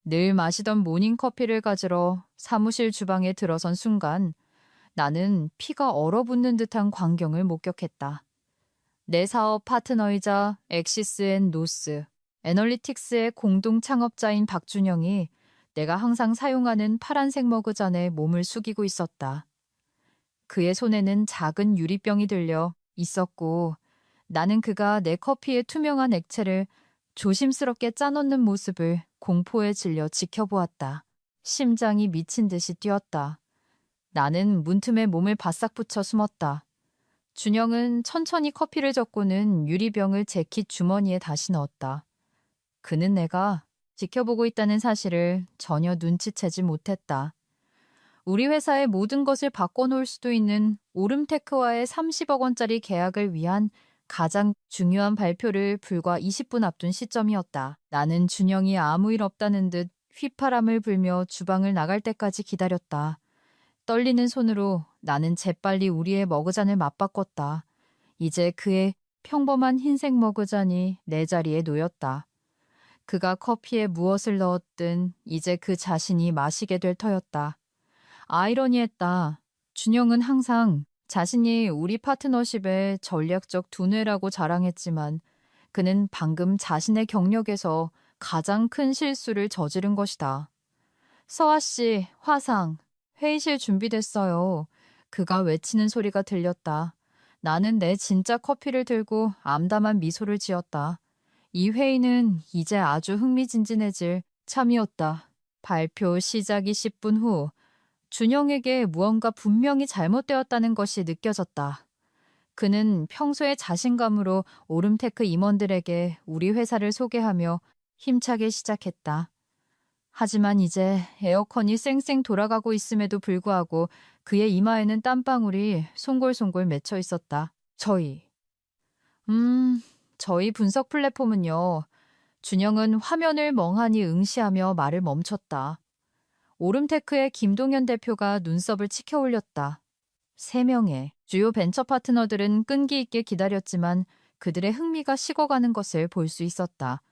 늘 마시던 모닝커피를 가지러 사무실 주방에 들어선 순간 나는 피가 얼어붙는 듯한 광경을 목격했다. 내 사업 파트너이자 엑시스앤노스, 애널리틱스의 공동 창업자인 박준영이 내가 항상 사용하는 파란색 머그잔에 몸을 숙이고 있었다. 그의 손에는 작은 유리병이 들려 있었고 나는 그가 내 커피에 투명한 액체를 조심스럽게 짜놓는 모습을 공포에 질려 지켜보았다. 심장이 미친 듯이 뛰었다. 나는 문틈에 몸을 바싹 붙여 숨었다. 준영은 천천히 커피를 젓고는 유리병을 재킷 주머니에 다시 넣었다. 그는 내가 지켜보고 있다는 사실을 전혀 눈치채지 못했다. 우리 회사의 모든 것을 바꿔놓을 수도 있는 오름테크와의 30억 원짜리 계약을 위한 가장 중요한 발표를 불과 20분 앞둔 시점이었다. 나는 준영이 아무 일 없다는 듯 휘파람을 불며 주방을 나갈 때까지 기다렸다. 떨리는 손으로 나는 재빨리 우리의 머그잔을 맞바꿨다. 이제 그의 평범한 흰색 머그잔이 내 자리에 놓였다. 그가 커피에 무엇을 넣었든 이제 그 자신이 마시게 될 터였다. 아이러니했다. 준영은 항상 자신이 우리 파트너십의 전략적 두뇌라고 자랑했지만 그는 방금 자신의 경력에서 가장 큰 실수를 저지른 것이다. 서아 씨, 화상, 회의실 준비됐어요. 그가 외치는 소리가 들렸다. 나는 내 진짜 커피를 들고 암담한 미소를 지었다. 이 회의는 이제 아주 흥미진진해질 참이었다. 발표 시작이 10분 후 준영에게 무언가 분명히 잘못되었다는 것이 느껴졌다. 그는 평소의 자신감으로 오름테크 임원들에게 우리 회사를 소개하며 힘차게 시작했다. 하지만 이제 에어컨이 쌩쌩 돌아가고 있음에도 불구하고 그의 이마에는 땀방울이 송골송골 맺혀 있었다. 저희 분석 플랫폼은요. 준영은 화면을 멍하니 응시하며 말을 멈췄다. 오름테크의 김동현 대표가 눈썹을 치켜 올렸다. 3명의 주요 벤처 파트너들은 끈기 있게 기다렸지만 그들의 흥미가 식어가는 것을 볼 수 있었다.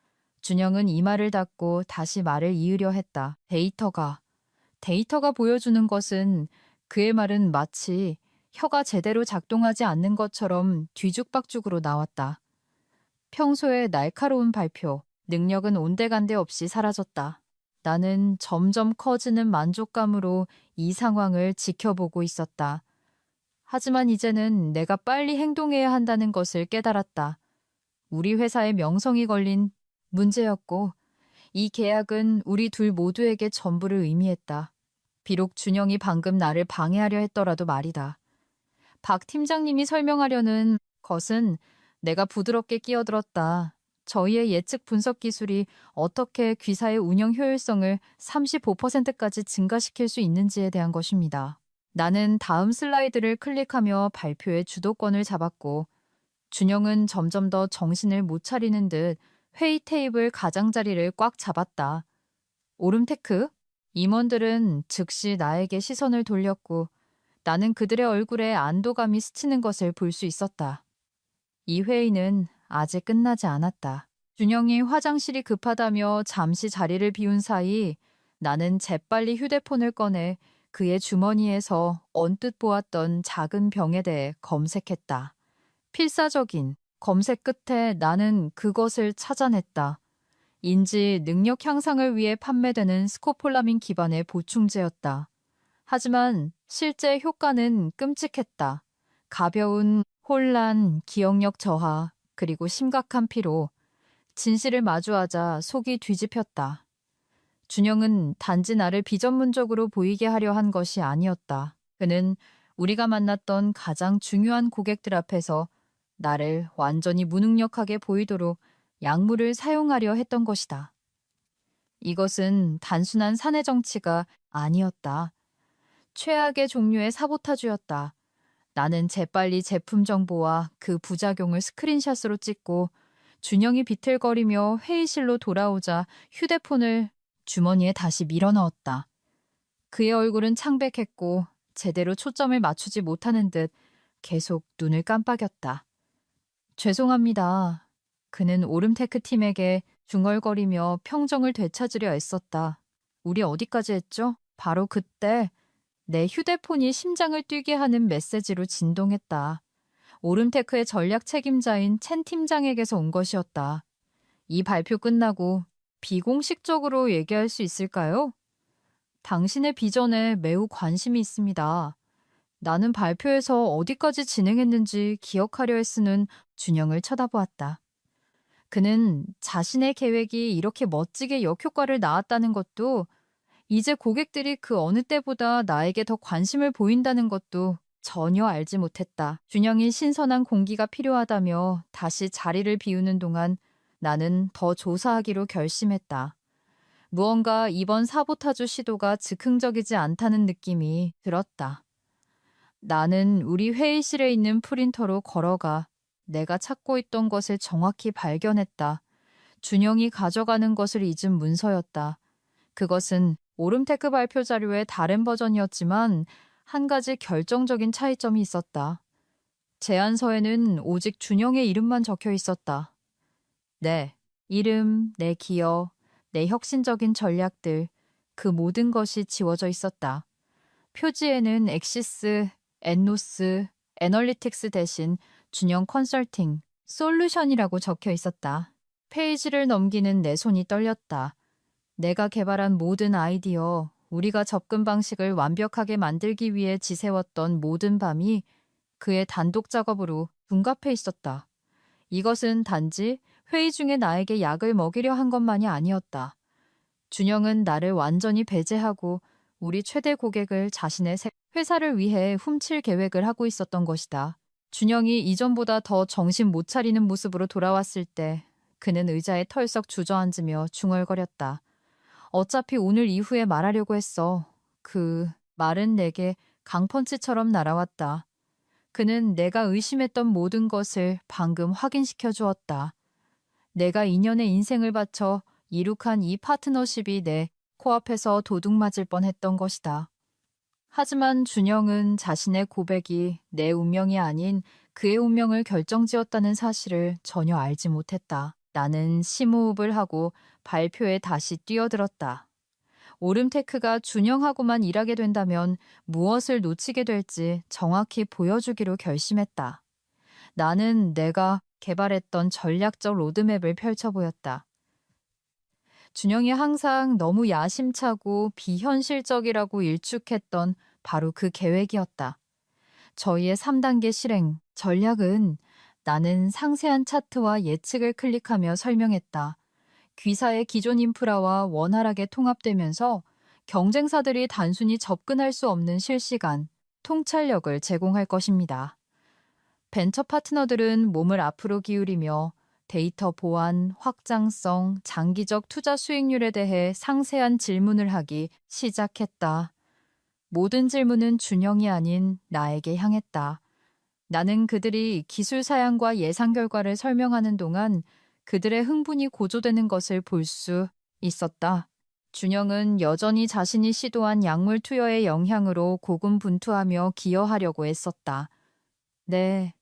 준영은 이마를 닫고 다시 말을 이으려 했다. 데이터가 보여주는 것은 그의 말은 마치 혀가 제대로 작동하지 않는 것처럼 뒤죽박죽으로 나왔다. 평소의 날카로운 발표, 능력은 온데간데 없이 사라졌다. 나는 점점 커지는 만족감으로 이 상황을 지켜보고 있었다. 하지만 이제는 내가 빨리 행동해야 한다는 것을 깨달았다. 우리 회사의 명성이 걸린 문제였고 이 계약은 우리 둘 모두에게 전부를 의미했다. 비록 준영이 방금 나를 방해하려 했더라도 말이다. 박 팀장님이 설명하려는 것은 내가 부드럽게 끼어들었다. 저희의 예측 분석 기술이 어떻게 귀사의 운영 효율성을 35%까지 증가시킬 수 있는지에 대한 것입니다. 나는 다음 슬라이드를 클릭하며 발표의 주도권을 잡았고 준영은 점점 더 정신을 못 차리는 듯 회의 테이블 가장자리를 꽉 잡았다. 오름테크? 임원들은 즉시 나에게 시선을 돌렸고 나는 그들의 얼굴에 안도감이 스치는 것을 볼 수 있었다. 이 회의는 아직 끝나지 않았다. 준영이 화장실이 급하다며 잠시 자리를 비운 사이 나는 재빨리 휴대폰을 꺼내 그의 주머니에서 언뜻 보았던 작은 병에 대해 검색했다. 필사적인 검색 끝에 나는 그것을 찾아냈다. 인지 능력 향상을 위해 판매되는 스코폴라민 기반의 보충제였다. 하지만 실제 효과는 끔찍했다. 가벼운 혼란, 기억력 저하, 그리고 심각한 피로. 진실을 마주하자 속이 뒤집혔다. 준영은 단지 나를 비전문적으로 보이게 하려 한 것이 아니었다. 그는 우리가 만났던 가장 중요한 고객들 앞에서 나를 완전히 무능력하게 보이도록 약물을 사용하려 했던 것이다. 이것은 단순한 사내 정치가 아니었다. 최악의 종류의 사보타주였다. 나는 재빨리 제품 정보와 그 부작용을 스크린샷으로 찍고 준영이 비틀거리며 회의실로 돌아오자 휴대폰을 주머니에 다시 밀어넣었다. 그의 얼굴은 창백했고 제대로 초점을 맞추지 못하는 듯 계속 눈을 깜빡였다. 죄송합니다. 그는 오름테크 팀에게 중얼거리며 평정을 되찾으려 애썼다. 우리 어디까지 했죠? 바로 그때 내 휴대폰이 심장을 뛰게 하는 메시지로 진동했다. 오름테크의 전략 책임자인 첸 팀장에게서 온 것이었다. 이 발표 끝나고 비공식적으로 얘기할 수 있을까요? 당신의 비전에 매우 관심이 있습니다. 나는 발표에서 어디까지 진행했는지 기억하려 했으는 준영을 쳐다보았다. 그는 자신의 계획이 이렇게 멋지게 역효과를 낳았다는 것도, 이제 고객들이 그 어느 때보다 나에게 더 관심을 보인다는 것도 전혀 알지 못했다. 준영이 신선한 공기가 필요하다며 다시 자리를 비우는 동안 나는 더 조사하기로 결심했다. 무언가 이번 사보타주 시도가 즉흥적이지 않다는 느낌이 들었다. 나는 우리 회의실에 있는 프린터로 걸어가 내가 찾고 있던 것을 정확히 발견했다. 준영이 가져가는 것을 잊은 문서였다. 그것은 오름테크 발표 자료의 다른 버전이었지만 한 가지 결정적인 차이점이 있었다. 제안서에는 오직 준영의 이름만 적혀 있었다. 내 이름, 내 기여, 내 혁신적인 전략들, 그 모든 것이 지워져 있었다. 표지에는 엑시스, 엔노스, 애널리틱스 대신 준영 컨설팅, 솔루션이라고 적혀 있었다. 페이지를 넘기는 내 손이 떨렸다. 내가 개발한 모든 아이디어, 우리가 접근 방식을 완벽하게 만들기 위해 지새웠던 모든 밤이 그의 단독 작업으로 둔갑해 있었다. 이것은 단지 회의 중에 나에게 약을 먹이려 한 것만이 아니었다. 준영은 나를 완전히 배제하고 우리 최대 고객을 자신의 회사를 위해 훔칠 계획을 하고 있었던 것이다. 준영이 이전보다 더 정신 못 차리는 모습으로 돌아왔을 때 그는 의자에 털썩 주저앉으며 중얼거렸다. 어차피 오늘 이후에 말하려고 했어. 그 말은 내게 강펀치처럼 날아왔다. 그는 내가 의심했던 모든 것을 방금 확인시켜 주었다. 내가 2년의 인생을 바쳐 이룩한 이 파트너십이 내 코앞에서 도둑 맞을 뻔했던 것이다. 하지만 준영은 자신의 고백이 내 운명이 아닌 그의 운명을 결정지었다는 사실을 전혀 알지 못했다. 나는 심호흡을 하고 발표에 다시 뛰어들었다. 오름테크가 준영하고만 일하게 된다면 무엇을 놓치게 될지 정확히 보여주기로 결심했다. 나는 내가 개발했던 전략적 로드맵을 펼쳐보였다. 준영이 항상 너무 야심차고 비현실적이라고 일축했던 바로 그 계획이었다. 저희의 3단계 실행, 전략은 나는 상세한 차트와 예측을 클릭하며 설명했다. 귀사의 기존 인프라와 원활하게 통합되면서 경쟁사들이 단순히 접근할 수 없는 실시간, 통찰력을 제공할 것입니다. 벤처 파트너들은 몸을 앞으로 기울이며 데이터 보안, 확장성, 장기적 투자 수익률에 대해 상세한 질문을 하기 시작했다. 모든 질문은 준영이 아닌 나에게 향했다. 나는 그들이 기술 사양과 예상 결과를 설명하는 동안 그들의 흥분이 고조되는 것을 볼 수 있었다. 준영은 여전히 자신이 시도한 약물 투여의 영향으로 고군분투하며 기여하려고 애썼다. 네.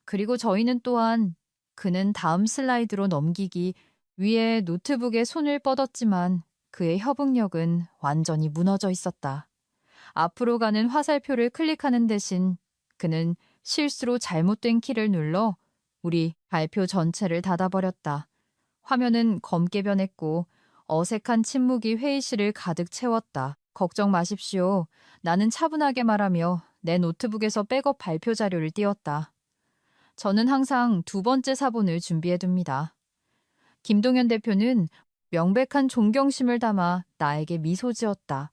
그리고 저희는 또한 그는 다음 슬라이드로 넘기기 위해 노트북에 손을 뻗었지만 그의 협응력은 완전히 무너져 있었다. 앞으로 가는 화살표를 클릭하는 대신 그는 실수로 잘못된 키를 눌러 우리 발표 전체를 닫아버렸다. 화면은 검게 변했고 어색한 침묵이 회의실을 가득 채웠다. 걱정 마십시오. 나는 차분하게 말하며 내 노트북에서 백업 발표 자료를 띄웠다. 저는 항상 두 번째 사본을 준비해둡니다. 김동현 대표는 명백한 존경심을 담아 나에게 미소 지었다.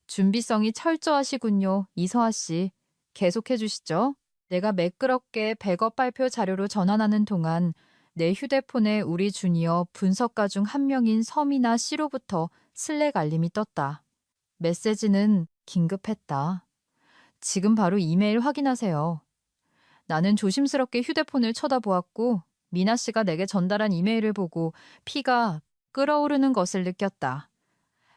준비성이 철저하시군요, 이서아 씨. 계속해 주시죠. 내가 매끄럽게 백업 발표 자료로 전환하는 동안 내 휴대폰에 우리 주니어 분석가 중 한 명인 서미나 씨로부터 슬랙 알림이 떴다. 메시지는 긴급했다. 지금 바로 이메일 확인하세요. 나는 조심스럽게 휴대폰을 쳐다보았고 미나 씨가 내게 전달한 이메일을 보고 피가 끓어오르는 것을 느꼈다.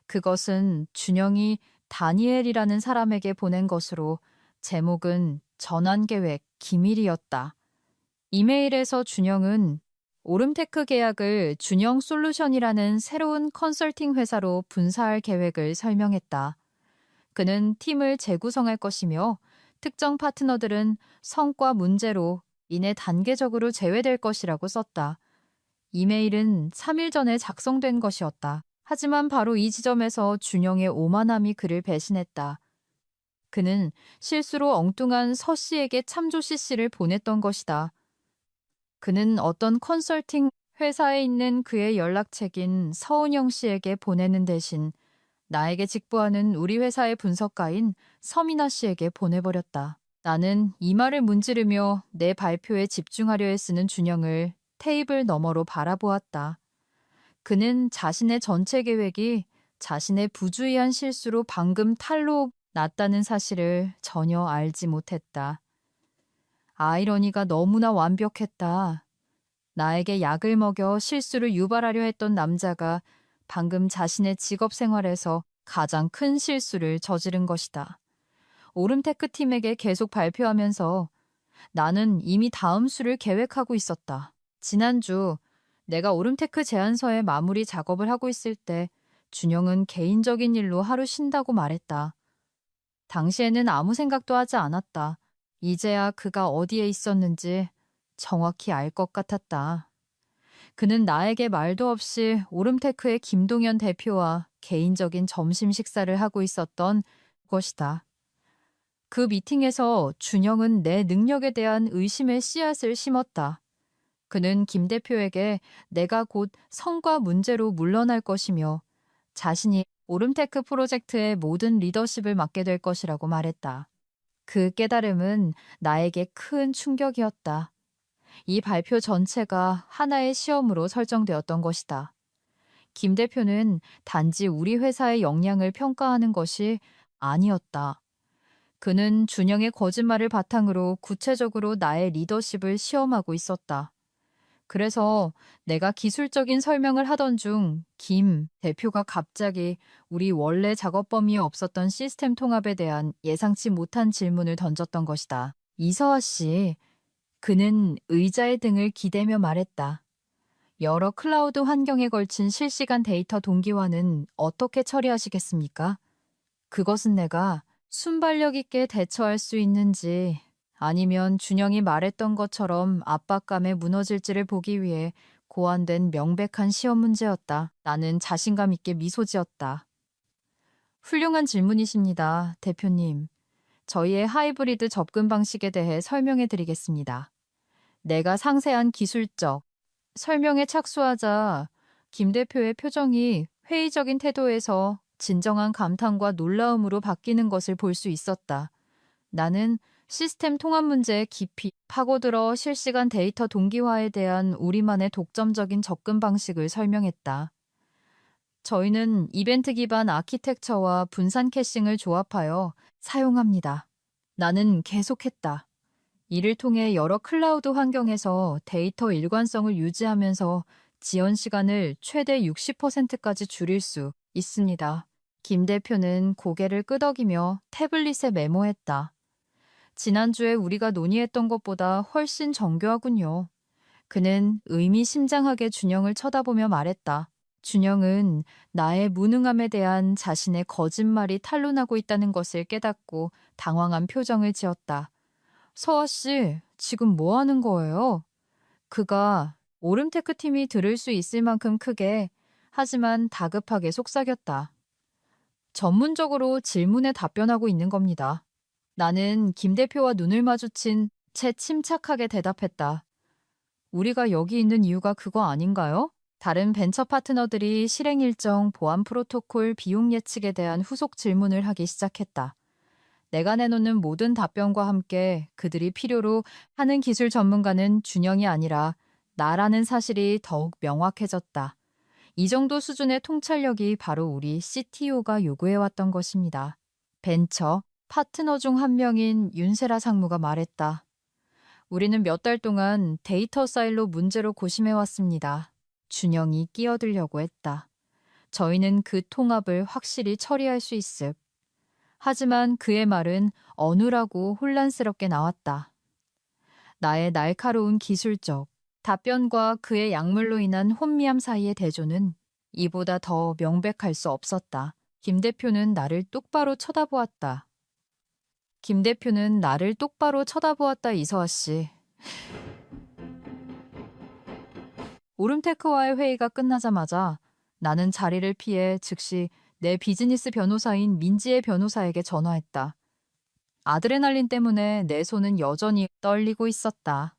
그것은 준영이 다니엘이라는 사람에게 보낸 것으로 제목은 전환계획 기밀이었다. 이메일에서 준영은 오름테크 계약을 준영 솔루션이라는 새로운 컨설팅 회사로 분사할 계획을 설명했다. 그는 팀을 재구성할 것이며 특정 파트너들은 성과 문제로 인해 단계적으로 제외될 것이라고 썼다. 이메일은 3일 전에 작성된 것이었다. 하지만 바로 이 지점에서 준영의 오만함이 그를 배신했다. 그는 실수로 엉뚱한 서 씨에게 참조 CC를 보냈던 것이다. 그는 어떤 컨설팅 회사에 있는 그의 연락책인 서은영 씨에게 보내는 대신 나에게 직보하는 우리 회사의 분석가인 서민아 씨에게 보내버렸다. 나는 이 말을 문지르며 내 발표에 집중하려 애쓰는 준영을 테이블 너머로 바라보았다. 그는 자신의 전체 계획이 자신의 부주의한 실수로 방금 탈로 났다는 사실을 전혀 알지 못했다. 아이러니가 너무나 완벽했다. 나에게 약을 먹여 실수를 유발하려 했던 남자가 방금 자신의 직업 생활에서 가장 큰 실수를 저지른 것이다. 오름테크 팀에게 계속 발표하면서 나는 이미 다음 수를 계획하고 있었다. 지난주 내가 오름테크 제안서의 마무리 작업을 하고 있을 때 준영은 개인적인 일로 하루 쉰다고 말했다. 당시에는 아무 생각도 하지 않았다. 이제야 그가 어디에 있었는지 정확히 알 것 같았다. 그는 나에게 말도 없이 오름테크의 김동현 대표와 개인적인 점심 식사를 하고 있었던 것이다. 그 미팅에서 준영은 내 능력에 대한 의심의 씨앗을 심었다. 그는 김 대표에게 내가 곧 성과 문제로 물러날 것이며 자신이 오름테크 프로젝트의 모든 리더십을 맡게 될 것이라고 말했다. 그 깨달음은 나에게 큰 충격이었다. 이 발표 전체가 하나의 시험으로 설정되었던 것이다. 김 대표는 단지 우리 회사의 역량을 평가하는 것이 아니었다. 그는 준영의 거짓말을 바탕으로 구체적으로 나의 리더십을 시험하고 있었다. 그래서 내가 기술적인 설명을 하던 중 김 대표가 갑자기 우리 원래 작업 범위에 없었던 시스템 통합에 대한 예상치 못한 질문을 던졌던 것이다. 이서아 씨, 그는 의자의 등을 기대며 말했다. 여러 클라우드 환경에 걸친 실시간 데이터 동기화는 어떻게 처리하시겠습니까? 그것은 내가 순발력 있게 대처할 수 있는지 아니면 준영이 말했던 것처럼 압박감에 무너질지를 보기 위해 고안된 명백한 시험 문제였다. 나는 자신감 있게 미소 지었다. 훌륭한 질문이십니다, 대표님. 저희의 하이브리드 접근 방식에 대해 설명해 드리겠습니다. 내가 상세한 기술적 설명에 착수하자 김 대표의 표정이 회의적인 태도에서 진정한 감탄과 놀라움으로 바뀌는 것을 볼 수 있었다. 나는 시스템 통합 문제에 깊이 파고들어 실시간 데이터 동기화에 대한 우리만의 독점적인 접근 방식을 설명했다. 저희는 이벤트 기반 아키텍처와 분산 캐싱을 조합하여 사용합니다. 나는 계속했다. 이를 통해 여러 클라우드 환경에서 데이터 일관성을 유지하면서 지연 시간을 최대 60%까지 줄일 수 있습니다. 김 대표는 고개를 끄덕이며 태블릿에 메모했다. 지난주에 우리가 논의했던 것보다 훨씬 정교하군요. 그는 의미심장하게 준영을 쳐다보며 말했다. 준영은 나의 무능함에 대한 자신의 거짓말이 탄로나고 있다는 것을 깨닫고 당황한 표정을 지었다. 서아 씨, 지금 뭐 하는 거예요? 그가 오름테크 팀이 들을 수 있을 만큼 크게 하지만 다급하게 속삭였다. 전문적으로 질문에 답변하고 있는 겁니다. 나는 김 대표와 눈을 마주친 채 침착하게 대답했다. 우리가 여기 있는 이유가 그거 아닌가요? 다른 벤처 파트너들이 실행 일정, 보안 프로토콜, 비용 예측에 대한 후속 질문을 하기 시작했다. 내가 내놓는 모든 답변과 함께 그들이 필요로 하는 기술 전문가는 준영이 아니라 나라는 사실이 더욱 명확해졌다. 이 정도 수준의 통찰력이 바로 우리 CTO가 요구해왔던 것입니다. 벤처 파트너 중 한 명인 윤세라 상무가 말했다. 우리는 몇 달 동안 데이터 사일로 문제로 고심해왔습니다. 준영이 끼어들려고 했다. 저희는 그 통합을 확실히 처리할 수 있음. 하지만 그의 말은 어눌하고 혼란스럽게 나왔다. 나의 날카로운 기술적, 답변과 그의 약물로 인한 혼미함 사이의 대조는 이보다 더 명백할 수 없었다. 김 대표는 나를 똑바로 쳐다보았다. 김 대표는 나를 똑바로 쳐다보았다, 이서아 씨. 오름테크와의 회의가 끝나자마자 나는 자리를 피해 즉시 내 비즈니스 변호사인 민지의 변호사에게 전화했다. 아드레날린 때문에 내 손은 여전히 떨리고 있었다.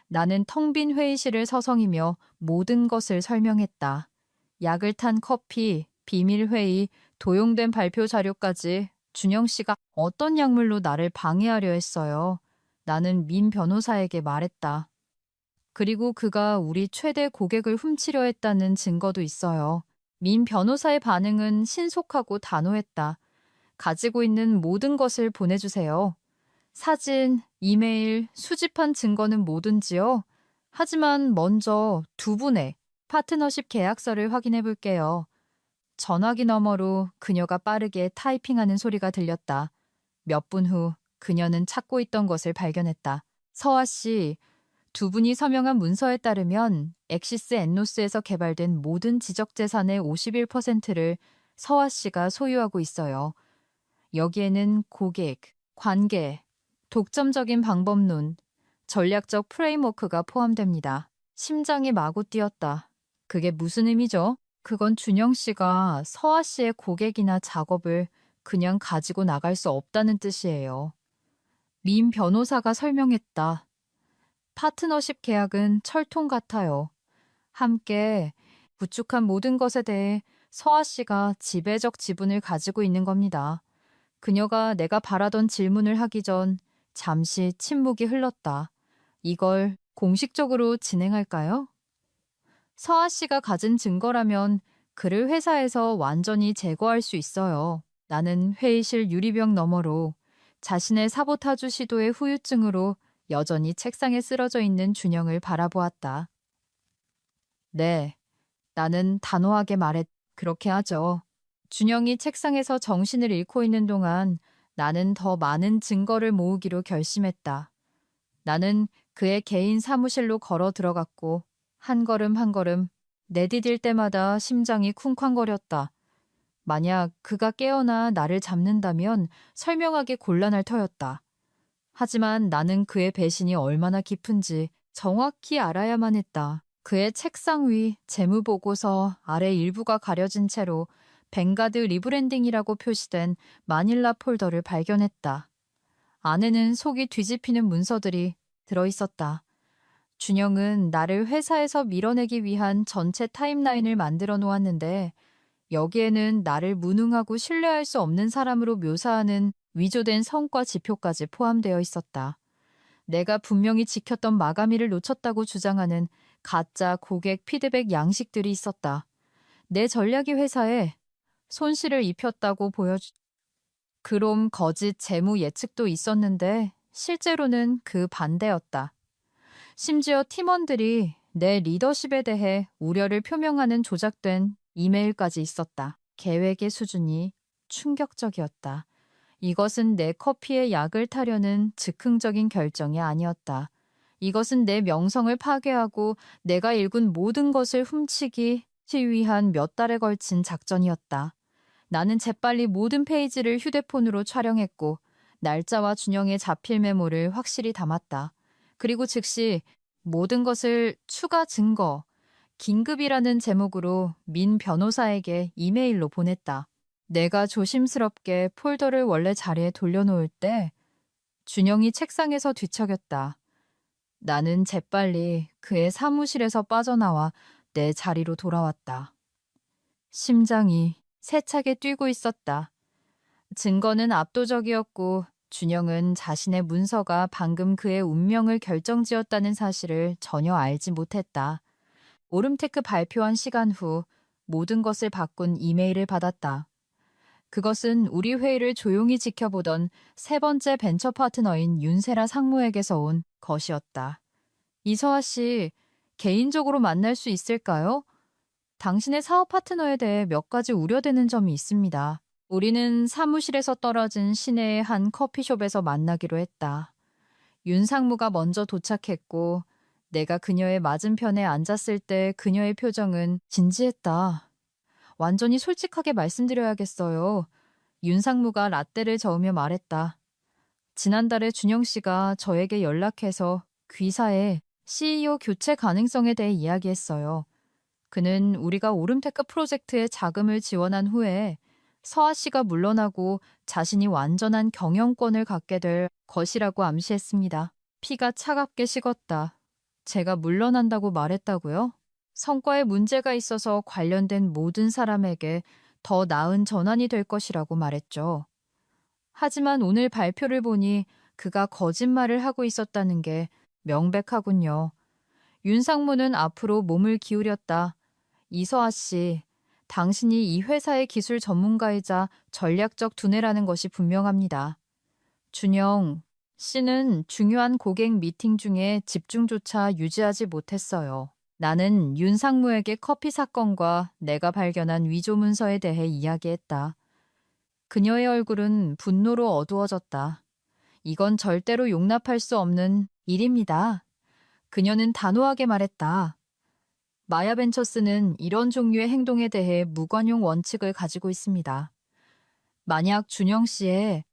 나는 텅 빈 회의실을 서성이며 모든 것을 설명했다. 약을 탄 커피, 비밀 회의, 도용된 발표 자료까지 준영 씨가 어떤 약물로 나를 방해하려 했어요. 나는 민 변호사에게 말했다. 그리고 그가 우리 최대 고객을 훔치려 했다는 증거도 있어요. 민 변호사의 반응은 신속하고 단호했다. 가지고 있는 모든 것을 보내주세요. 사진, 이메일, 수집한 증거는 뭐든지요. 하지만 먼저 두 분의 파트너십 계약서를 확인해 볼게요. 전화기 너머로 그녀가 빠르게 타이핑하는 소리가 들렸다. 몇 분 후 그녀는 찾고 있던 것을 발견했다. 서아 씨, 두 분이 서명한 문서에 따르면 엑시스 엔노스에서 개발된 모든 지적 재산의 51%를 서아 씨가 소유하고 있어요. 여기에는 고객, 관계, 독점적인 방법론, 전략적 프레임워크가 포함됩니다. 심장이 마구 뛰었다. 그게 무슨 의미죠? 그건 준영 씨가 서아 씨의 고객이나 작업을 그냥 가지고 나갈 수 없다는 뜻이에요. 민 변호사가 설명했다. 파트너십 계약은 철통 같아요. 함께 구축한 모든 것에 대해 서아 씨가 지배적 지분을 가지고 있는 겁니다. 그녀가 내가 바라던 질문을 하기 전 잠시 침묵이 흘렀다. 이걸 공식적으로 진행할까요? 서아 씨가 가진 증거라면 그를 회사에서 완전히 제거할 수 있어요. 나는 회의실 유리병 너머로 자신의 사보타주 시도의 후유증으로 여전히 책상에 쓰러져 있는 준영을 바라보았다. 네, 나는 단호하게 말했. 그렇게 하죠. 준영이 책상에서 정신을 잃고 있는 동안 나는 더 많은 증거를 모으기로 결심했다. 나는 그의 개인 사무실로 걸어 들어갔고 한 걸음 한 걸음 내디딜 때마다 심장이 쿵쾅거렸다. 만약 그가 깨어나 나를 잡는다면 설명하기 곤란할 터였다. 하지만 나는 그의 배신이 얼마나 깊은지 정확히 알아야만 했다. 그의 책상 위 재무보고서 아래 일부가 가려진 채로 벵가드 리브랜딩이라고 표시된 마닐라 폴더를 발견했다. 안에는 속이 뒤집히는 문서들이 들어있었다. 준영은 나를 회사에서 밀어내기 위한 전체 타임라인을 만들어 놓았는데 여기에는 나를 무능하고 신뢰할 수 없는 사람으로 묘사하는 위조된 성과 지표까지 포함되어 있었다. 내가 분명히 지켰던 마감일을 놓쳤다고 주장하는 가짜 고객 피드백 양식들이 있었다. 내 전략이 회사에 손실을 입혔다고 그럼 거짓 재무 예측도 있었는데 실제로는 그 반대였다. 심지어 팀원들이 내 리더십에 대해 우려를 표명하는 조작된 이메일까지 있었다. 계획의 수준이 충격적이었다. 이것은 내 커피에 약을 타려는 즉흥적인 결정이 아니었다. 이것은 내 명성을 파괴하고 내가 일군 모든 것을 훔치기 위한 몇 달에 걸친 작전이었다. 나는 재빨리 모든 페이지를 휴대폰으로 촬영했고 날짜와 준영의 자필 메모를 확실히 담았다. 그리고 즉시 모든 것을 추가 증거, 긴급이라는 제목으로 민 변호사에게 이메일로 보냈다. 내가 조심스럽게 폴더를 원래 자리에 돌려놓을 때 준영이 책상에서 뒤척였다. 나는 재빨리 그의 사무실에서 빠져나와 내 자리로 돌아왔다. 심장이 세차게 뛰고 있었다. 증거는 압도적이었고 준영은 자신의 문서가 방금 그의 운명을 결정지었다는 사실을 전혀 알지 못했다. 오름테크 발표한 시간 후 모든 것을 바꾼 이메일을 받았다. 그것은 우리 회의를 조용히 지켜보던 세 번째 벤처 파트너인 윤세라 상무에게서 온 것이었다. 이서아 씨, 개인적으로 만날 수 있을까요? 당신의 사업 파트너에 대해 몇 가지 우려되는 점이 있습니다. 우리는 사무실에서 떨어진 시내의 한 커피숍에서 만나기로 했다. 윤 상무가 먼저 도착했고 내가 그녀의 맞은편에 앉았을 때 그녀의 표정은 진지했다. 완전히 솔직하게 말씀드려야겠어요. 윤상무가 라떼를 저으며 말했다. 지난달에 준영 씨가 저에게 연락해서 귀사의 CEO 교체 가능성에 대해 이야기했어요. 그는 우리가 오름테크 프로젝트에 자금을 지원한 후에 서아 씨가 물러나고 자신이 완전한 경영권을 갖게 될 것이라고 암시했습니다. 피가 차갑게 식었다. 제가 물러난다고 말했다고요? 성과에 문제가 있어서 관련된 모든 사람에게 더 나은 전환이 될 것이라고 말했죠. 하지만 오늘 발표를 보니 그가 거짓말을 하고 있었다는 게 명백하군요. 윤상무는 앞으로 몸을 기울였다. 이서아 씨, 당신이 이 회사의 기술 전문가이자 전략적 두뇌라는 것이 분명합니다. 준영 씨는 중요한 고객 미팅 중에 집중조차 유지하지 못했어요. 나는 윤상무에게 커피 사건과 내가 발견한 위조 문서에 대해 이야기했다. 그녀의 얼굴은 분노로 어두워졌다. 이건 절대로 용납할 수 없는 일입니다. 그녀는 단호하게 말했다. 마야벤처스는 이런 종류의 행동에 대해 무관용 원칙을 가지고 있습니다. 만약 준영 씨의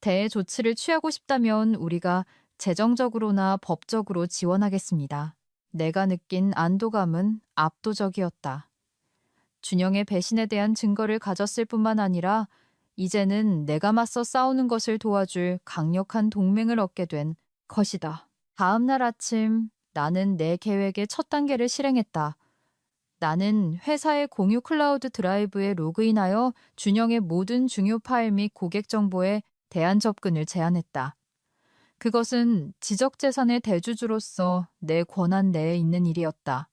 대해 조치를 취하고 싶다면 우리가 재정적으로나 법적으로 지원하겠습니다. 내가 느낀 안도감은 압도적이었다. 준영의 배신에 대한 증거를 가졌을 뿐만 아니라 이제는 내가 맞서 싸우는 것을 도와줄 강력한 동맹을 얻게 된 것이다. 다음 날 아침 나는 내 계획의 첫 단계를 실행했다. 나는 회사의 공유 클라우드 드라이브에 로그인하여 준영의 모든 중요 파일 및 고객 정보에 대한 접근을 제한했다. 그것은 지적재산의 대주주로서 내 권한 내에 있는 일이었다.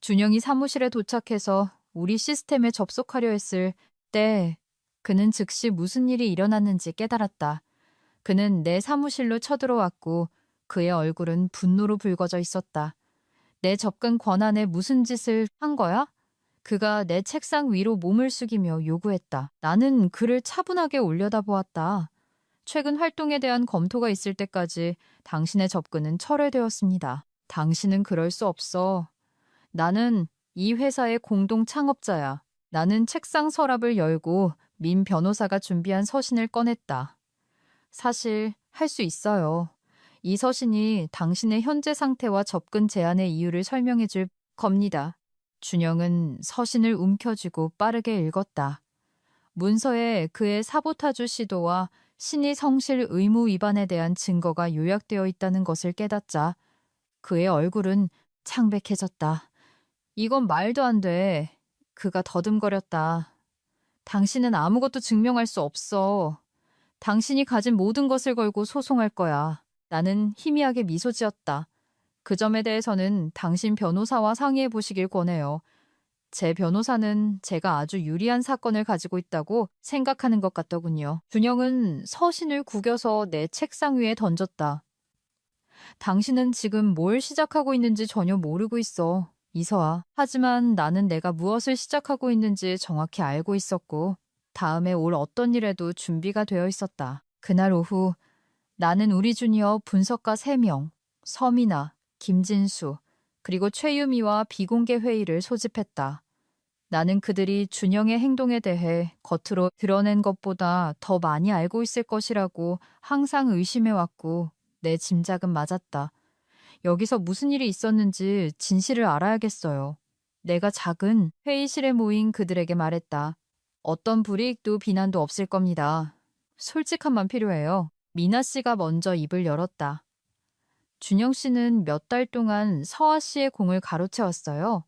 준영이 사무실에 도착해서 우리 시스템에 접속하려 했을 때 그는 즉시 무슨 일이 일어났는지 깨달았다. 그는 내 사무실로 쳐들어왔고 그의 얼굴은 분노로 붉어져 있었다. 내 접근 권한에 무슨 짓을 한 거야? 그가 내 책상 위로 몸을 숙이며 요구했다. 나는 그를 차분하게 올려다보았다. 최근 활동에 대한 검토가 있을 때까지 당신의 접근은 철회되었습니다. 당신은 그럴 수 없어. 나는 이 회사의 공동 창업자야. 나는 책상 서랍을 열고 민 변호사가 준비한 서신을 꺼냈다. 사실 할 수 있어요. 이 서신이 당신의 현재 상태와 접근 제한의 이유를 설명해 줄 겁니다. 준영은 서신을 움켜쥐고 빠르게 읽었다. 문서에 그의 사보타주 시도와 신의 성실 의무 위반에 대한 증거가 요약되어 있다는 것을 깨닫자 그의 얼굴은 창백해졌다. 이건 말도 안 돼. 그가 더듬거렸다. 당신은 아무것도 증명할 수 없어. 당신이 가진 모든 것을 걸고 소송할 거야. 나는 희미하게 미소 지었다. 그 점에 대해서는 당신 변호사와 상의해 보시길 권해요. 제 변호사는 제가 아주 유리한 사건을 가지고 있다고 생각하는 것 같더군요. 준영은 서신을 구겨서 내 책상 위에 던졌다. 당신은 지금 뭘 시작하고 있는지 전혀 모르고 있어. 이서아. 하지만 나는 내가 무엇을 시작하고 있는지 정확히 알고 있었고 다음에 올 어떤 일에도 준비가 되어 있었다. 그날 오후 나는 우리 주니어 분석가 3명, 서미나, 김진수, 그리고 최유미와 비공개 회의를 소집했다. 나는 그들이 준영의 행동에 대해 겉으로 드러낸 것보다 더 많이 알고 있을 것이라고 항상 의심해왔고 내 짐작은 맞았다. 여기서 무슨 일이 있었는지 진실을 알아야겠어요. 내가 작은 회의실에 모인 그들에게 말했다. 어떤 불이익도 비난도 없을 겁니다. 솔직함만 필요해요. 미나 씨가 먼저 입을 열었다. 준영 씨는 몇 달 동안 서아 씨의 공을 가로채웠어요.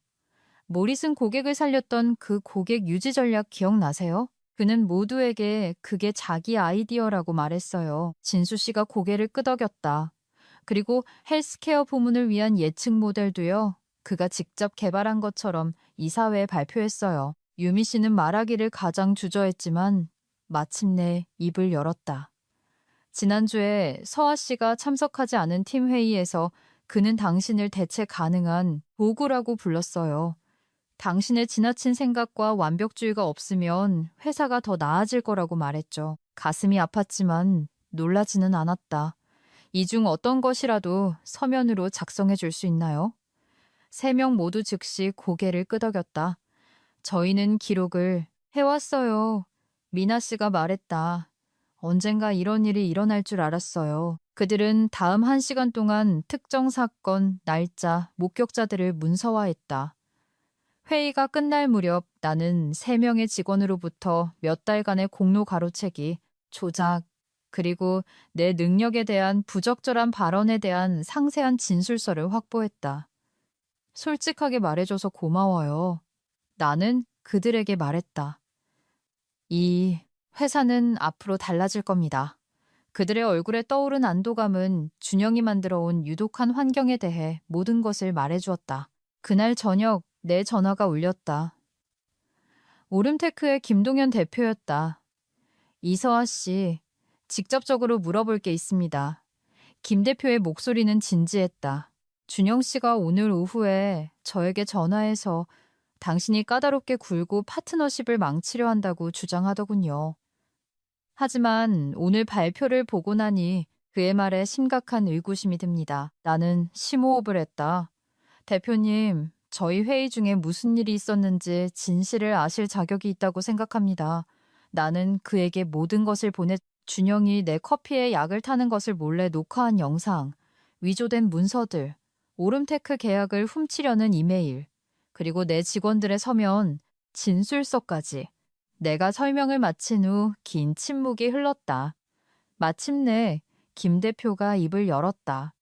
모릿은 고객을 살렸던 그 고객 유지 전략 기억나세요? 그는 모두에게 그게 자기 아이디어라고 말했어요. 진수 씨가 고개를 끄덕였다. 그리고 헬스케어 부문을 위한 예측 모델도요. 그가 직접 개발한 것처럼 이사회에 발표했어요. 유미 씨는 말하기를 가장 주저했지만 마침내 입을 열었다. 지난주에 서아 씨가 참석하지 않은 팀 회의에서 그는 당신을 대체 가능한 도구라고 불렀어요. 당신의 지나친 생각과 완벽주의가 없으면 회사가 더 나아질 거라고 말했죠. 가슴이 아팠지만 놀라지는 않았다. 이 중 어떤 것이라도 서면으로 작성해 줄 수 있나요? 세 명 모두 즉시 고개를 끄덕였다. 저희는 기록을 해왔어요. 미나 씨가 말했다. 언젠가 이런 일이 일어날 줄 알았어요. 그들은 다음 1시간 동안 특정 사건, 날짜, 목격자들을 문서화했다. 회의가 끝날 무렵 나는 3명의 직원으로부터 몇 달간의 공로 가로채기, 조작, 그리고 내 능력에 대한 부적절한 발언에 대한 상세한 진술서를 확보했다. 솔직하게 말해줘서 고마워요. 나는 그들에게 말했다. 이 회사는 앞으로 달라질 겁니다. 그들의 얼굴에 떠오른 안도감은 준영이 만들어 온 유독한 환경에 대해 모든 것을 말해주었다. 그날 저녁 내 전화가 울렸다. 오름테크의 김동현 대표였다. 이서아 씨, 직접적으로 물어볼 게 있습니다. 김 대표의 목소리는 진지했다. 준영 씨가 오늘 오후에 저에게 전화해서 당신이 까다롭게 굴고 파트너십을 망치려 한다고 주장하더군요. 하지만 오늘 발표를 보고 나니 그의 말에 심각한 의구심이 듭니다. 나는 심호흡을 했다. 대표님, 저희 회의 중에 무슨 일이 있었는지 진실을 아실 자격이 있다고 생각합니다. 나는 그에게 모든 것을 보내 준영이 내 커피에 약을 타는 것을 몰래 녹화한 영상, 위조된 문서들, 오름테크 계약을 훔치려는 이메일, 그리고 내 직원들의 서면, 진술서까지. 내가 설명을 마친 후 긴 침묵이 흘렀다. 마침내 김 대표가 입을 열었다.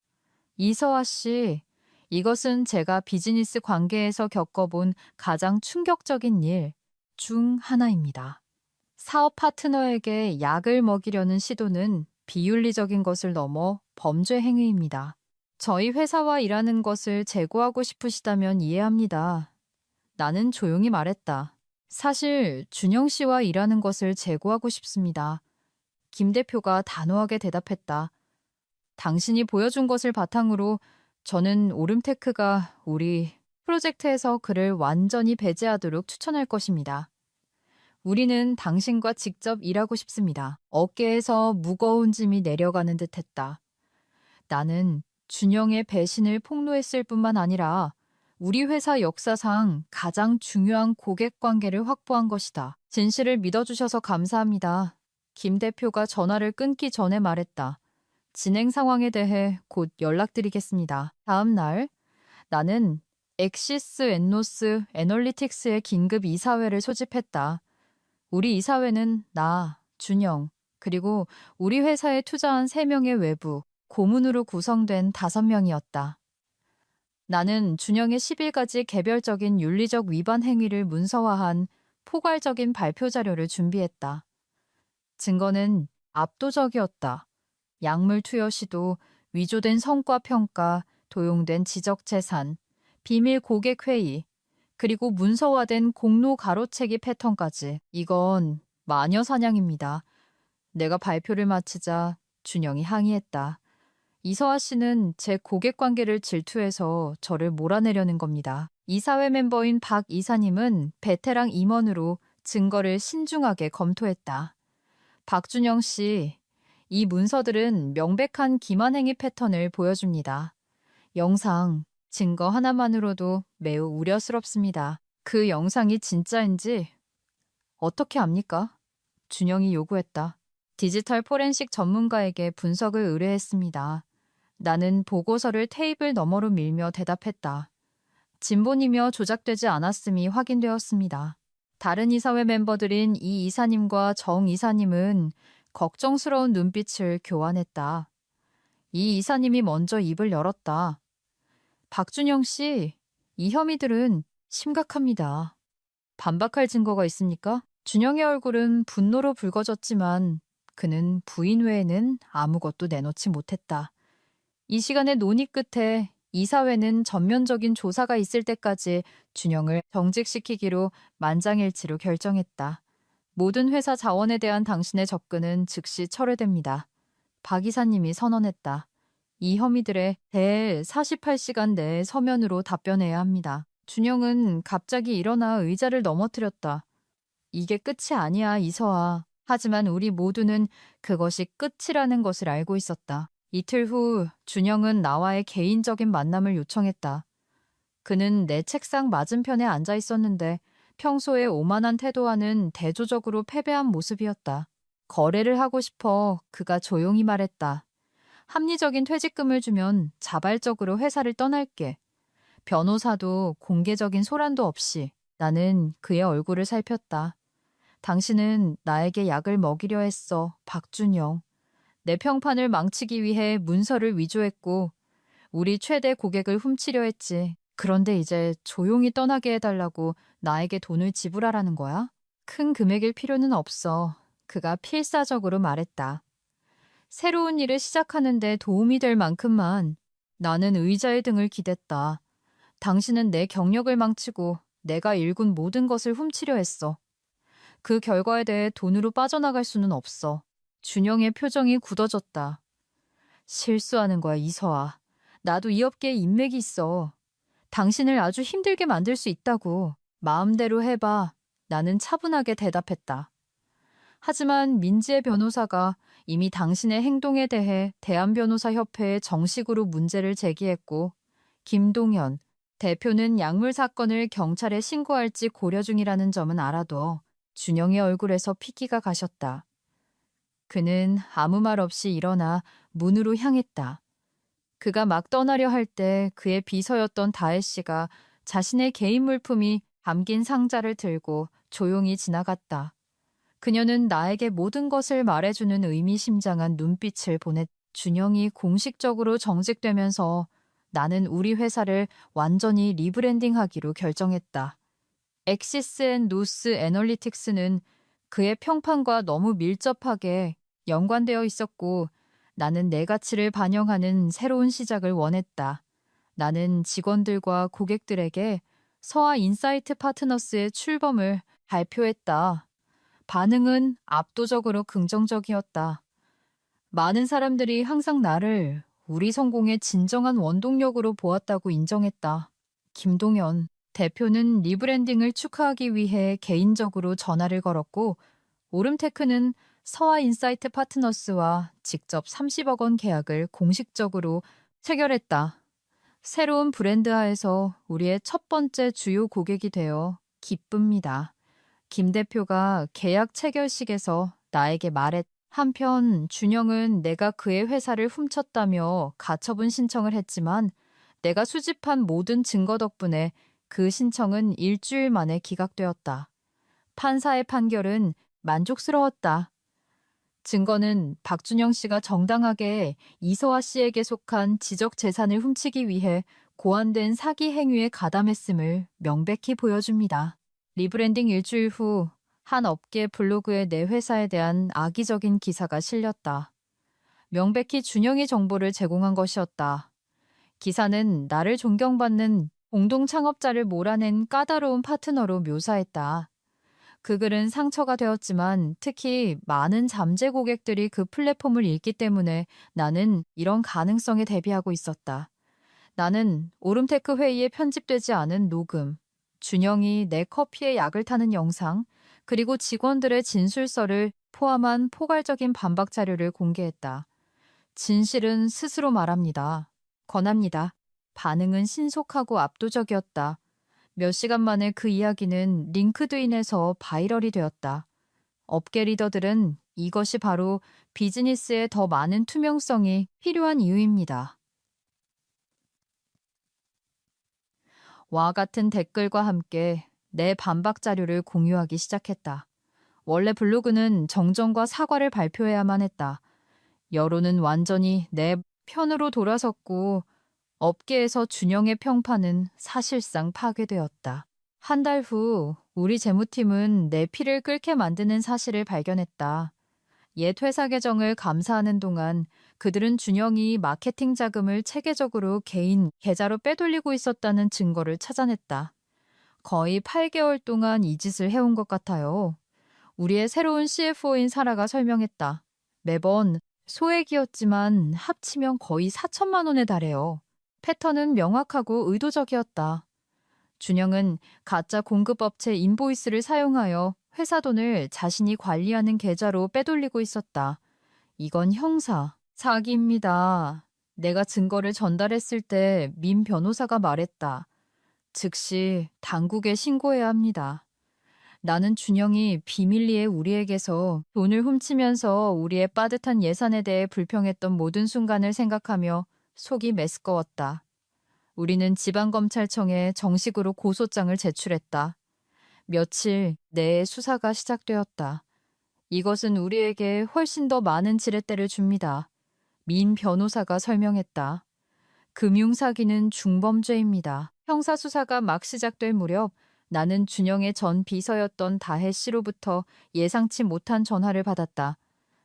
이서아 씨, 이것은 제가 비즈니스 관계에서 겪어본 가장 충격적인 일 중 하나입니다. 사업 파트너에게 약을 먹이려는 시도는 비윤리적인 것을 넘어 범죄 행위입니다. 저희 회사와 일하는 것을 재고하고 싶으시다면 이해합니다. 나는 조용히 말했다. 사실 준영 씨와 일하는 것을 재고하고 싶습니다. 김 대표가 단호하게 대답했다. 당신이 보여준 것을 바탕으로 저는 오름테크가 우리 프로젝트에서 그를 완전히 배제하도록 추천할 것입니다. 우리는 당신과 직접 일하고 싶습니다. 어깨에서 무거운 짐이 내려가는 듯 했다. 나는 준영의 배신을 폭로했을 뿐만 아니라 우리 회사 역사상 가장 중요한 고객 관계를 확보한 것이다. 진실을 믿어주셔서 감사합니다. 김 대표가 전화를 끊기 전에 말했다. 진행 상황에 대해 곧 연락드리겠습니다. 다음 날 나는 엑시스 엔노스 애널리틱스의 긴급 이사회를 소집했다. 우리 이사회는 나, 준영, 그리고 우리 회사에 투자한 3명의 외부, 고문으로 구성된 5명이었다. 나는 준영의 10일까지 개별적인 윤리적 위반 행위를 문서화한 포괄적인 발표 자료를 준비했다. 증거는 압도적이었다. 약물 투여 시도, 위조된 성과 평가, 도용된 지적 재산, 비밀 고객 회의, 그리고 문서화된 공로 가로채기 패턴까지. 이건 마녀 사냥입니다. 내가 발표를 마치자 준영이 항의했다. 이서아 씨는 제 고객 관계를 질투해서 저를 몰아내려는 겁니다. 이사회 멤버인 박 이사님은 베테랑 임원으로 증거를 신중하게 검토했다. 박준영 씨, 이 문서들은 명백한 기만행위 패턴을 보여줍니다. 영상, 증거 하나만으로도 매우 우려스럽습니다. 그 영상이 진짜인지 어떻게 압니까? 준영이 요구했다. 디지털 포렌식 전문가에게 분석을 의뢰했습니다. 나는 보고서를 테이블 너머로 밀며 대답했다. 진본이며 조작되지 않았음이 확인되었습니다. 다른 이사회 멤버들인 이 이사님과 정 이사님은 걱정스러운 눈빛을 교환했다. 이 이사님이 먼저 입을 열었다. 박준영 씨, 이 혐의들은 심각합니다. 반박할 증거가 있습니까? 준영의 얼굴은 분노로 붉어졌지만 그는 부인 외에는 아무것도 내놓지 못했다. 이 시간의 논의 끝에 이사회는 전면적인 조사가 있을 때까지 준영을 정직시키기로 만장일치로 결정했다. 모든 회사 자원에 대한 당신의 접근은 즉시 철회됩니다. 박 이사님이 선언했다. 이 혐의들에 대해 48시간 내에 서면으로 답변해야 합니다. 준영은 갑자기 일어나 의자를 넘어뜨렸다. 이게 끝이 아니야, 이서아. 하지만 우리 모두는 그것이 끝이라는 것을 알고 있었다. 이틀 후 준영은 나와의 개인적인 만남을 요청했다. 그는 내 책상 맞은편에 앉아 있었는데 평소에 오만한 태도와는 대조적으로 패배한 모습이었다. 거래를 하고 싶어 그가 조용히 말했다. 합리적인 퇴직금을 주면 자발적으로 회사를 떠날게. 변호사도 공개적인 소란도 없이. 나는 그의 얼굴을 살폈다. 당신은 나에게 약을 먹이려 했어, 박준영. 내 평판을 망치기 위해 문서를 위조했고 우리 최대 고객을 훔치려 했지. 그런데 이제 조용히 떠나게 해달라고 나에게 돈을 지불하라는 거야? 큰 금액일 필요는 없어. 그가 필사적으로 말했다. 새로운 일을 시작하는데 도움이 될 만큼만. 나는 의자의 등을 기댔다. 당신은 내 경력을 망치고 내가 일군 모든 것을 훔치려 했어. 그 결과에 대해 돈으로 빠져나갈 수는 없어. 준영의 표정이 굳어졌다. 실수하는 거야, 이서아. 나도 이 업계에 인맥이 있어. 당신을 아주 힘들게 만들 수 있다고. 마음대로 해봐. 나는 차분하게 대답했다. 하지만 민지의 변호사가 이미 당신의 행동에 대해 대한변호사협회에 정식으로 문제를 제기했고 김동현 대표는 약물 사건을 경찰에 신고할지 고려 중이라는 점은 알아둬. 준영의 얼굴에서 피기가 가셨다. 그는 아무 말 없이 일어나 문으로 향했다. 그가 막 떠나려 할 때 그의 비서였던 다혜 씨가 자신의 개인 물품이 담긴 상자를 들고 조용히 지나갔다. 그녀는 나에게 모든 것을 말해주는 의미심장한 눈빛을 보냈. 준영이 공식적으로 정직되면서 나는 우리 회사를 완전히 리브랜딩하기로 결정했다. 엑시스 앤 노스 애널리틱스는 그의 평판과 너무 밀접하게 연관되어 있었고 나는 내 가치를 반영하는 새로운 시작을 원했다. 나는 직원들과 고객들에게 서아 인사이트 파트너스의 출범을 발표했다. 반응은 압도적으로 긍정적이었다. 많은 사람들이 항상 나를 우리 성공의 진정한 원동력으로 보았다고 인정했다. 김동현 대표는 리브랜딩을 축하하기 위해 개인적으로 전화를 걸었고 오름테크는 서아 인사이트 파트너스와 직접 30억 원 계약을 공식적으로 체결했다. 새로운 브랜드하에서 우리의 첫 번째 주요 고객이 되어 기쁩니다. 김 대표가 계약 체결식에서 나에게 말했. 한편 준영은 내가 그의 회사를 훔쳤다며 가처분 신청을 했지만 내가 수집한 모든 증거 덕분에 그 신청은 일주일 만에 기각되었다. 판사의 판결은 만족스러웠다. 증거는 박준영 씨가 정당하게 이서아 씨에게 속한 지적 재산을 훔치기 위해 고안된 사기 행위에 가담했음을 명백히 보여줍니다. 리브랜딩 일주일 후 한 업계 블로그에 내 회사에 대한 악의적인 기사가 실렸다. 명백히 준영이 정보를 제공한 것이었다. 기사는 나를 존경받는 공동 창업자를 몰아낸 까다로운 파트너로 묘사했다. 그 글은 상처가 되었지만 특히 많은 잠재 고객들이 그 플랫폼을 읽기 때문에 나는 이런 가능성에 대비하고 있었다. 나는 오름테크 회의에 편집되지 않은 녹음, 준영이 내 커피에 약을 타는 영상, 그리고 직원들의 진술서를 포함한 포괄적인 반박 자료를 공개했다. 진실은 스스로 말합니다. 권합니다. 반응은 신속하고 압도적이었다. 몇 시간 만에 그 이야기는 링크드인에서 바이럴이 되었다. 업계 리더들은 이것이 바로 비즈니스에 더 많은 투명성이 필요한 이유입니다. 와 같은 댓글과 함께 내 반박 자료를 공유하기 시작했다. 원래 블로그는 정정과 사과를 발표해야만 했다. 여론은 완전히 내 편으로 돌아섰고 업계에서 준영의 평판은 사실상 파괴되었다. 한 달 후 우리 재무팀은 내 피를 끓게 만드는 사실을 발견했다. 옛 회사 계정을 감사하는 동안 그들은 준영이 마케팅 자금을 체계적으로 개인 계좌로 빼돌리고 있었다는 증거를 찾아냈다. 거의 8개월 동안 이 짓을 해온 것 같아요. 우리의 새로운 CFO인 사라가 설명했다. 매번 소액이었지만 합치면 거의 4천만 원에 달해요. 패턴은 명확하고 의도적이었다. 준영은 가짜 공급업체 인보이스를 사용하여 회사 돈을 자신이 관리하는 계좌로 빼돌리고 있었다. 이건 형사, 사기입니다. 내가 증거를 전달했을 때 민 변호사가 말했다. 즉시 당국에 신고해야 합니다. 나는 준영이 비밀리에 우리에게서 돈을 훔치면서 우리의 빠듯한 예산에 대해 불평했던 모든 순간을 생각하며 속이 메스꺼웠다. 우리는 지방검찰청에 정식으로 고소장을 제출했다. 며칠 내에 수사가 시작되었다. 이것은 우리에게 훨씬 더 많은 지렛대를 줍니다. 민 변호사가 설명했다. 금융사기는 중범죄입니다. 형사수사가 막 시작될 무렵 나는 준영의 전 비서였던 다혜 씨로부터 예상치 못한 전화를 받았다.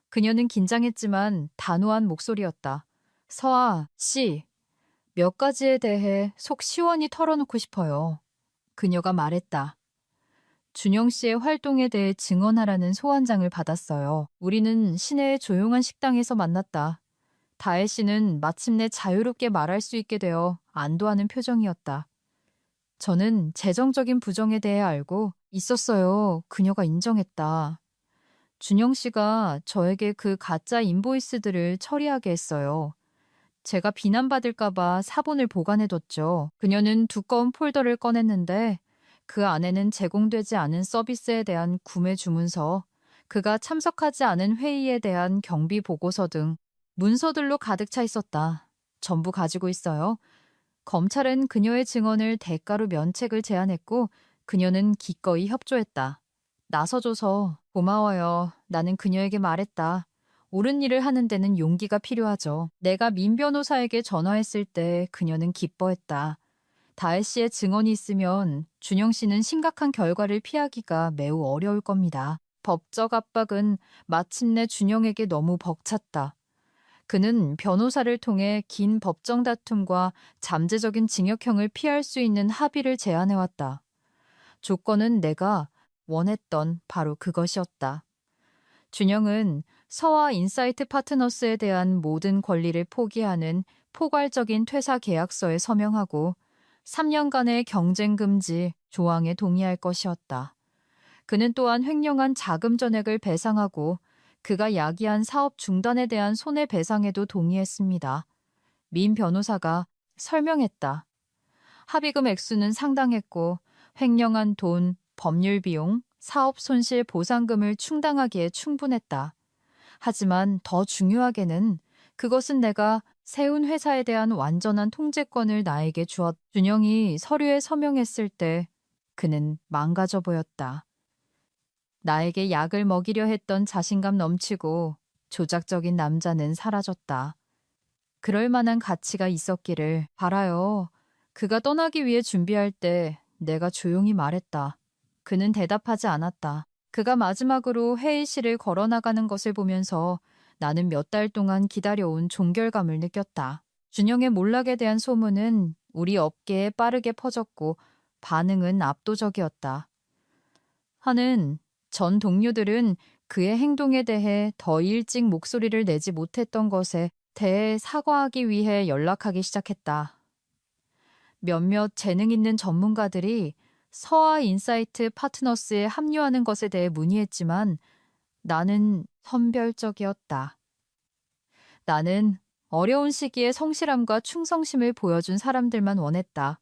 그녀는 긴장했지만 단호한 목소리였다. 서아 씨, 몇 가지에 대해 속 시원히 털어놓고 싶어요. 그녀가 말했다. 준영 씨의 활동에 대해 증언하라는 소환장을 받았어요. 우리는 시내의 조용한 식당에서 만났다. 다혜 씨는 마침내 자유롭게 말할 수 있게 되어 안도하는 표정이었다. 저는 재정적인 부정에 대해 알고 있었어요. 그녀가 인정했다. 준영 씨가 저에게 그 가짜 인보이스들을 처리하게 했어요. 제가 비난받을까봐 사본을 보관해뒀죠. 그녀는 두꺼운 폴더를 꺼냈는데 그 안에는 제공되지 않은 서비스에 대한 구매 주문서, 그가 참석하지 않은 회의에 대한 경비 보고서 등 문서들로 가득 차 있었다. 전부 가지고 있어요. 검찰은 그녀의 증언을 대가로 면책을 제안했고 그녀는 기꺼이 협조했다. 나서줘서 고마워요. 나는 그녀에게 말했다. 옳은 일을 하는 데는 용기가 필요하죠. 내가 민 변호사에게 전화했을 때 그녀는 기뻐했다. 다혜 씨의 증언이 있으면 준영 씨는 심각한 결과를 피하기가 매우 어려울 겁니다. 법적 압박은 마침내 준영에게 너무 벅찼다. 그는 변호사를 통해 긴 법정 다툼과 잠재적인 징역형을 피할 수 있는 합의를 제안해왔다. 조건은 내가 원했던 바로 그것이었다. 준영은 서와 인사이트 파트너스에 대한 모든 권리를 포기하는 포괄적인 퇴사 계약서에 서명하고 3년간의 경쟁 금지 조항에 동의할 것이었다. 그는 또한 횡령한 자금 전액을 배상하고 그가 야기한 사업 중단에 대한 손해배상에도 동의했습니다. 민 변호사가 설명했다. 합의금 액수는 상당했고 횡령한 돈, 법률 비용, 사업 손실 보상금을 충당하기에 충분했다. 하지만 더 중요하게는 그것은 내가 세운 회사에 대한 완전한 통제권을 나에게 주었. 준영이 서류에 서명했을 때 그는 망가져 보였다. 나에게 약을 먹이려 했던 자신감 넘치고 조작적인 남자는 사라졌다. 그럴 만한 가치가 있었기를 바라요. 그가 떠나기 위해 준비할 때 내가 조용히 말했다. 그는 대답하지 않았다. 그가 마지막으로 회의실을 걸어나가는 것을 보면서 나는 몇 달 동안 기다려온 종결감을 느꼈다. 준영의 몰락에 대한 소문은 우리 업계에 빠르게 퍼졌고 반응은 압도적이었다. 하는 전 동료들은 그의 행동에 대해 더 일찍 목소리를 내지 못했던 것에 대해 사과하기 위해 연락하기 시작했다. 몇몇 재능 있는 전문가들이 서아 인사이트 파트너스에 합류하는 것에 대해 문의했지만 나는 선별적이었다. 나는 어려운 시기에 성실함과 충성심을 보여준 사람들만 원했다.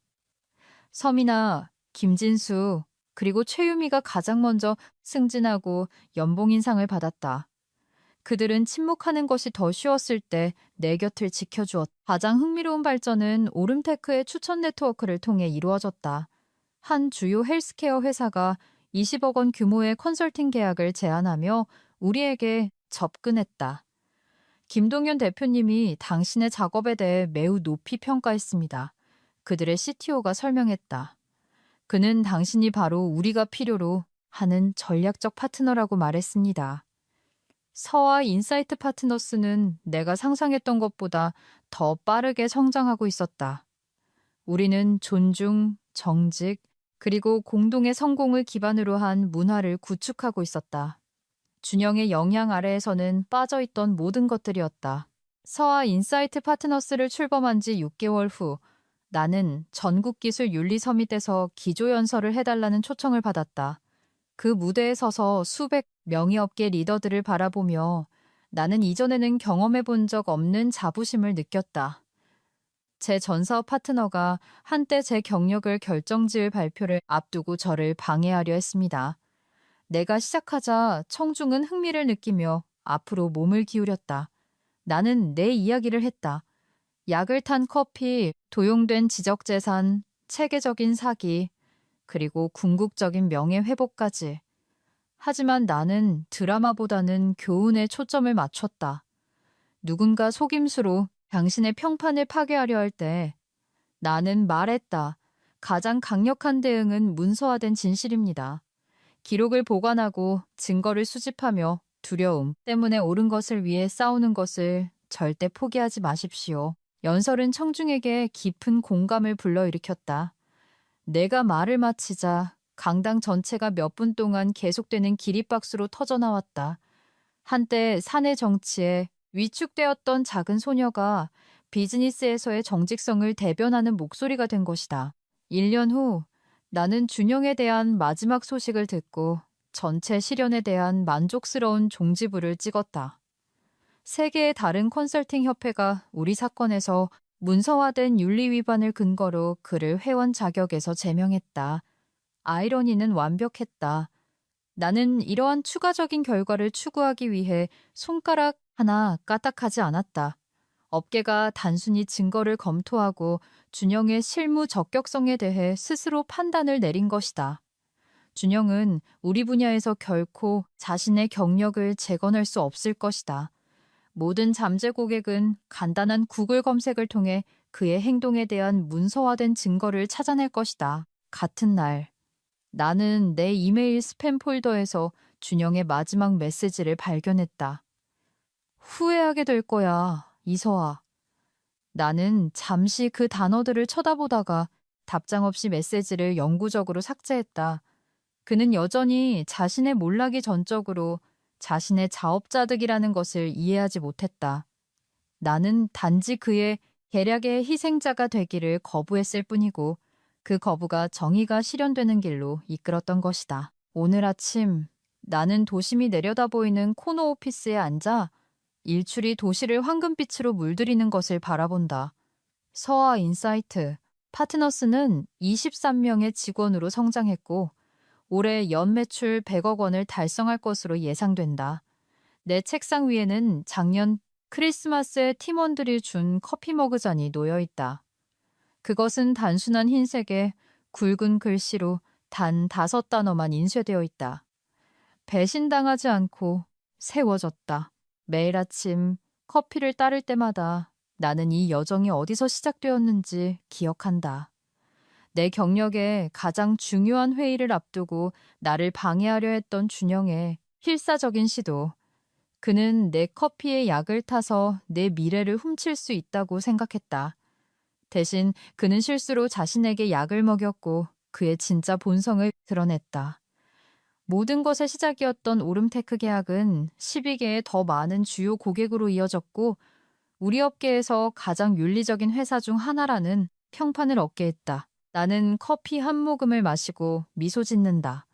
서민아, 김진수, 그리고 최유미가 가장 먼저 승진하고 연봉 인상을 받았다. 그들은 침묵하는 것이 더 쉬웠을 때 내 곁을 지켜주었다. 가장 흥미로운 발전은 오름테크의 추천 네트워크를 통해 이루어졌다. 한 주요 헬스케어 회사가 20억 원 규모의 컨설팅 계약을 제안하며 우리에게 접근했다. 김동연 대표님이 당신의 작업에 대해 매우 높이 평가했습니다. 그들의 CTO가 설명했다. 그는 당신이 바로 우리가 필요로 하는 전략적 파트너라고 말했습니다. 서와 인사이트 파트너스는 내가 상상했던 것보다 더 빠르게 성장하고 있었다. 우리는 존중, 정직, 그리고 공동의 성공을 기반으로 한 문화를 구축하고 있었다. 준영의 영향 아래에서는 빠져있던 모든 것들이었다. 서와 인사이트 파트너스를 출범한 지 6개월 후 나는 전국기술윤리서밋에서 기조연설을 해달라는 초청을 받았다. 그 무대에 서서 수백 명의 업계 리더들을 바라보며 나는 이전에는 경험해 본 적 없는 자부심을 느꼈다. 제 전사업 파트너가 한때 제 경력을 결정지을 발표를 앞두고 저를 방해하려 했습니다. 내가 시작하자 청중은 흥미를 느끼며 앞으로 몸을 기울였다. 나는 내 이야기를 했다. 약을 탄 커피, 도용된 지적재산, 체계적인 사기, 그리고 궁극적인 명예회복까지. 하지만 나는 드라마보다는 교훈에 초점을 맞췄다. 누군가 속임수로 당신의 평판을 파괴하려 할 때 나는 말했다. 가장 강력한 대응은 문서화된 진실입니다. 기록을 보관하고 증거를 수집하며 두려움 때문에 옳은 것을 위해 싸우는 것을 절대 포기하지 마십시오. 연설은 청중에게 깊은 공감을 불러일으켰다. 내가 말을 마치자 강당 전체가 몇 분 동안 계속되는 기립박수로 터져나왔다. 한때 사내 정치에 위축되었던 작은 소녀가 비즈니스에서의 정직성을 대변하는 목소리가 된 것이다. 1년 후 나는 준영에 대한 마지막 소식을 듣고 전체 실현에 대한 만족스러운 종지부를 찍었다. 세 개의 다른 컨설팅 협회가 우리 사건에서 문서화된 윤리 위반을 근거로 그를 회원 자격에서 제명했다. 아이러니는 완벽했다. 나는 이러한 추가적인 결과를 추구하기 위해 손가락 하나 까딱하지 않았다. 업계가 단순히 증거를 검토하고 준영의 실무 적격성에 대해 스스로 판단을 내린 것이다. 준영은 우리 분야에서 결코 자신의 경력을 재건할 수 없을 것이다. 모든 잠재 고객은 간단한 구글 검색을 통해 그의 행동에 대한 문서화된 증거를 찾아낼 것이다. 같은 날, 나는 내 이메일 스팸 폴더에서 준영의 마지막 메시지를 발견했다. 후회하게 될 거야, 이서아. 나는 잠시 그 단어들을 쳐다보다가 답장 없이 메시지를 영구적으로 삭제했다. 그는 여전히 자신의 몰락이 전적으로 자신의 자업자득이라는 것을 이해하지 못했다. 나는 단지 그의 계략의 희생자가 되기를 거부했을 뿐이고 그 거부가 정의가 실현되는 길로 이끌었던 것이다. 오늘 아침 나는 도심이 내려다 보이는 코너 오피스에 앉아 일출이 도시를 황금빛으로 물들이는 것을 바라본다. 서아 인사이트, 파트너스는 23명의 직원으로 성장했고 올해 연매출 100억 원을 달성할 것으로 예상된다. 내 책상 위에는 작년 크리스마스에 팀원들이 준 커피 머그잔이 놓여 있다. 그것은 단순한 흰색에 굵은 글씨로 단 5단어만 인쇄되어 있다. 배신당하지 않고 세워졌다. 매일 아침 커피를 따를 때마다 나는 이 여정이 어디서 시작되었는지 기억한다. 내 경력의 가장 중요한 회의를 앞두고 나를 방해하려 했던 준영의 필사적인 시도. 그는 내 커피에 약을 타서 내 미래를 훔칠 수 있다고 생각했다. 대신 그는 실수로 자신에게 약을 먹였고 그의 진짜 본성을 드러냈다. 모든 것의 시작이었던 오름테크 계약은 12개의 더 많은 주요 고객으로 이어졌고 우리 업계에서 가장 윤리적인 회사 중 하나라는 평판을 얻게 했다. 나는 커피 한 모금을 마시고 미소 짓는다.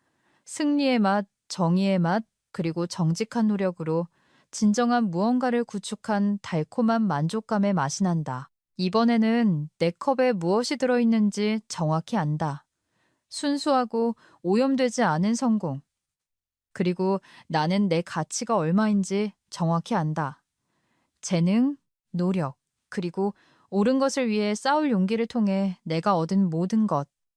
승리의 맛, 정의의 맛, 그리고 정직한 노력으로 진정한 무언가를 구축한 달콤한 만족감의 맛이 난다. 이번에는 내 컵에 무엇이 들어있는지 정확히 안다. 순수하고 오염되지 않은 성공. 그리고 나는 내 가치가 얼마인지 정확히 안다. 재능, 노력, 그리고 옳은 것을 위해 싸울 용기를 통해 내가 얻은 모든 것.